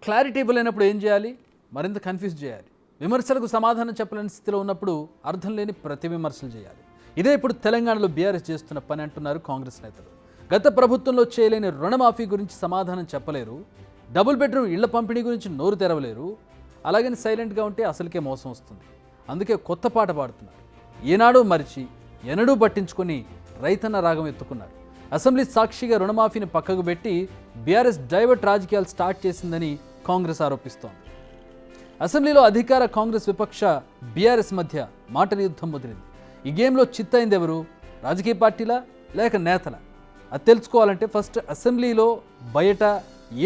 Clarity ఇవ్వలేనప్పుడు ఏం చేయాలి? మరింత కన్ఫ్యూజ్ చేయాలి. విమర్శలకు సమాధానం చెప్పలేని స్థితిలో ఉన్నప్పుడు అర్థం లేని ప్రతి విమర్శలు చేయాలి. ఇదే ఇప్పుడు తెలంగాణలో బీఆర్ఎస్ చేస్తున్న పని అంటున్నారు కాంగ్రెస్ నేతలు. గత ప్రభుత్వంలో చేయలేని రుణమాఫీ గురించి సమాధానం చెప్పలేరు, డబుల్ బెడ్రూమ్ ఇళ్ల పంపిణీ గురించి నోరు తెరవలేరు, అలాగని సైలెంట్గా ఉంటే అసలుకే మోసం వస్తుంది. అందుకే కొత్త పాట పాడుతున్నారు. ఏనాడూ మరిచి ఎన్నడూ పట్టించుకొని రైతన్న రాగం ఎత్తుకున్నారు. అసెంబ్లీ సాక్షిగా రుణమాఫీని పక్కకు పెట్టి బీఆర్ఎస్ డైవర్ట్ రాజకీయాలు స్టార్ట్ చేసిందని కాంగ్రెస్ ఆరోపిస్తోంది. అసెంబ్లీలో అధికార కాంగ్రెస్ విపక్ష బీఆర్ఎస్ మధ్య మాటల యుద్ధం ముదిరింది. ఈ గేమ్లో చిత్తైంది ఎవరు? రాజకీయ పార్టీలా లేక నేతల? అది తెలుసుకోవాలంటే ఫస్ట్ అసెంబ్లీలో బయట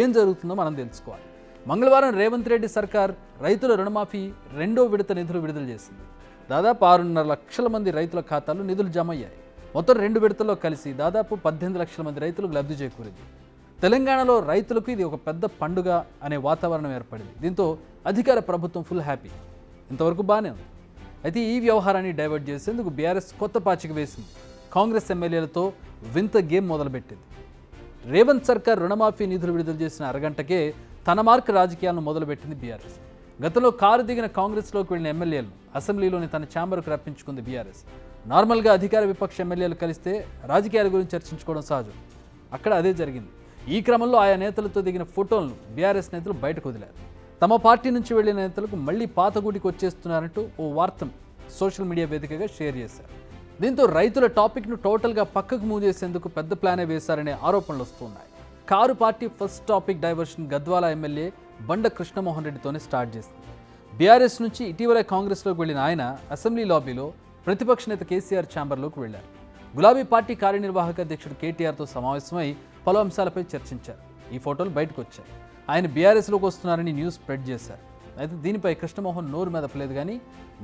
ఏం జరుగుతుందో మనం తెలుసుకోవాలి. మంగళవారం రేవంత్ రెడ్డి సర్కార్ రైతుల రుణమాఫీ రెండో విడత నిధులు విడుదల చేసింది. దాదాపు 6.5 లక్షల మంది రైతుల ఖాతాల్లో నిధులు జమ అయ్యాయి. మొత్తం 2 విడతల్లో కలిసి దాదాపు 18 లక్షల మంది రైతులకు లబ్ధి చేకూరింది. తెలంగాణలో రైతులకు ఇది ఒక పెద్ద పండుగ అనే వాతావరణం ఏర్పడింది. దీంతో అధికార ప్రభుత్వం ఫుల్ హ్యాపీ. ఇంతవరకు బాగానే ఉంది. అయితే ఈ వ్యవహారాన్ని డైవర్ట్ చేసేందుకు బీఆర్ఎస్ కొత్త పాచిక వేసింది. కాంగ్రెస్ ఎమ్మెల్యేలతో వింత గేమ్ మొదలుపెట్టింది. రేవంత్ సర్కార్ రుణమాఫీ నిధులు విడుదల చేసిన అరగంటకే తన మార్క్ రాజకీయాలను మొదలుపెట్టింది బీఆర్ఎస్. గతంలో కారు దిగిన కాంగ్రెస్లోకి వెళ్ళిన ఎమ్మెల్యేలను అసెంబ్లీలోని తన ఛాంబర్కు రప్పించుకుంది బీఆర్ఎస్. నార్మల్గా అధికార విపక్ష ఎమ్మెల్యేలు కలిస్తే రాజకీయాల గురించి చర్చించుకోవడం సహజం. అక్కడ అదే జరిగింది. ఈ క్రమంలో ఆయా నేతలతో దిగిన ఫోటోలను బీఆర్ఎస్ నేతలు బయటకు వదిలారు. తమ పార్టీ నుంచి వెళ్లిన నేతలకు మళ్లీ పాతగూటికి వచ్చేస్తున్నారంటూ ఓ వార్తను సోషల్ మీడియా వేదికగా షేర్ చేశారు. దీంతో రైతుల టాపిక్ను టోటల్గా పక్కకు మూవ్ చేసేందుకు పెద్ద ప్లానే వేశారనే ఆరోపణలు వస్తున్నాయి. Car party first topic diversion Gadwal MLA బండ కృష్ణమోహన్ రెడ్డితోనే స్టార్ట్ చేసింది. బీఆర్ఎస్ నుంచి ఇటీవలే కాంగ్రెస్లోకి వెళ్లిన ఆయన అసెంబ్లీ లాబీలో ప్రతిపక్ష నేత కేసీఆర్ ఛాంబర్లోకి వెళ్లారు. గులాబీ పార్టీ కార్యనిర్వాహక అధ్యక్షుడు కేటీఆర్తో సమావేశమై పలు అంశాలపై చర్చించారు. ఈ ఫోటోలు బయటకు వచ్చాయి. ఆయన బీఆర్ఎస్లోకి వస్తున్నారని న్యూస్ స్ప్రెడ్ చేశారు. అయితే దీనిపై కృష్ణమోహన్ నోరు మెదపలేదు, కానీ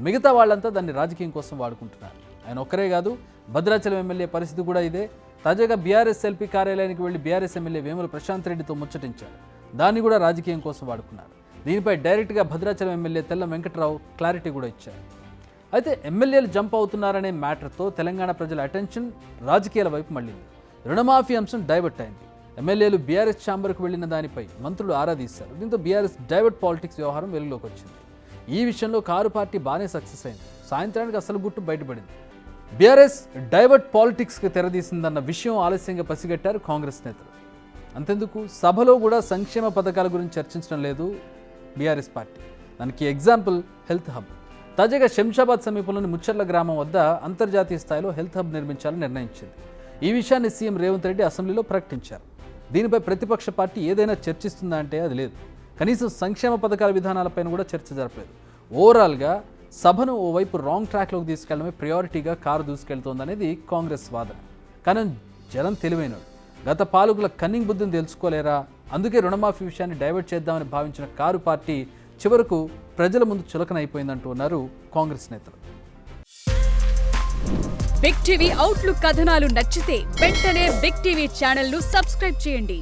మిగతా వాళ్ళంతా దాన్ని రాజకీయం కోసం వాడుకుంటున్నారు. ఆయన ఒక్కరే కాదు, భద్రాచలం ఎమ్మెల్యే పరిస్థితి కూడా ఇదే. తాజాగా బీఆర్ఎస్ ఎల్పీ కార్యాలయానికి వెళ్లి బీఆర్ఎస్ ఎమ్మెల్యే వేముల ప్రశాంత్ రెడ్డితో ముచ్చటించారు. దాన్ని కూడా రాజకీయం కోసం వాడుకున్నారు. దీనిపై డైరెక్ట్గా భద్రాచలం ఎమ్మెల్యే తెల్ల వెంకట్రావు క్లారిటీ కూడా ఇచ్చారు. అయితే ఎమ్మెల్యేలు జంప్ అవుతున్నారనే మ్యాటర్తో తెలంగాణ ప్రజల అటెన్షన్ రాజకీయాల వైపు మళ్ళింది. రుణమాఫీ అంశం డైవర్ట్ అయింది. ఎమ్మెల్యేలు బీఆర్ఎస్ ఛాంబర్కు వెళ్లిన దానిపై మంత్రులు ఆరా తీశారు. దీంతో బీఆర్ఎస్ డైవర్ట్ పాలిటిక్స్ వ్యవహారం వెలుగులోకి వచ్చింది. ఈ విషయంలో కారు పార్టీ బాగానే సక్సెస్ అయింది. సాయంత్రానికి అసలు గుట్టు బయటపడింది. బీఆర్ఎస్ డైవర్ట్ పాలిటిక్స్కి తెరదీసిందన్న విషయం ఆలస్యంగా పసిగట్టారు కాంగ్రెస్ నేతలు. అంతెందుకు, సభలో కూడా సంక్షేమ పథకాల గురించి చర్చించడం లేదు బీఆర్ఎస్ పార్టీ. దానికి ఎగ్జాంపుల్ హెల్త్ హబ్. తాజాగా శంషాబాద్ సమీపంలోని ముచ్చర్ల గ్రామం వద్ద అంతర్జాతీయ స్థాయిలో హెల్త్ హబ్ నిర్మించాలని నిర్ణయించింది. ఈ విషయాన్ని సీఎం రేవంత్ రెడ్డి అసెంబ్లీలో ప్రకటించారు. దీనిపై ప్రతిపక్ష పార్టీ ఏదైనా చర్చిస్తుందా అంటే అది లేదు. కనీసం సంక్షేమ పథకాల విధానాలపైన కూడా చర్చ జరపలేదు. ఓవరాల్గా సభను ఓవైపు రాంగ్ ట్రాక్లోకి తీసుకెళ్లడమే ప్రయారిటీగా కారు దూసుకెళ్తోందనేది కాంగ్రెస్ వాదన. కానీ జనం తెలివైనడు. గత పాలకుల కన్నింగ్ బుద్ధిని తెలుసుకోలేరా? అందుకే రుణమాఫీ విషయాన్ని డైవర్ట్ చేద్దామని భావించిన కారు పార్టీ చివరకు ప్రజల ముందు చులకనైపోయిందంటూ ఉన్నారు కాంగ్రెస్ నేతలు. బిగ్ టీవీ అవుట్లుక్ కథనాలు నచ్చితే వెంటనే బిగ్ టీవీ ఛానల్ ను సబ్స్క్రైబ్ చేయండి.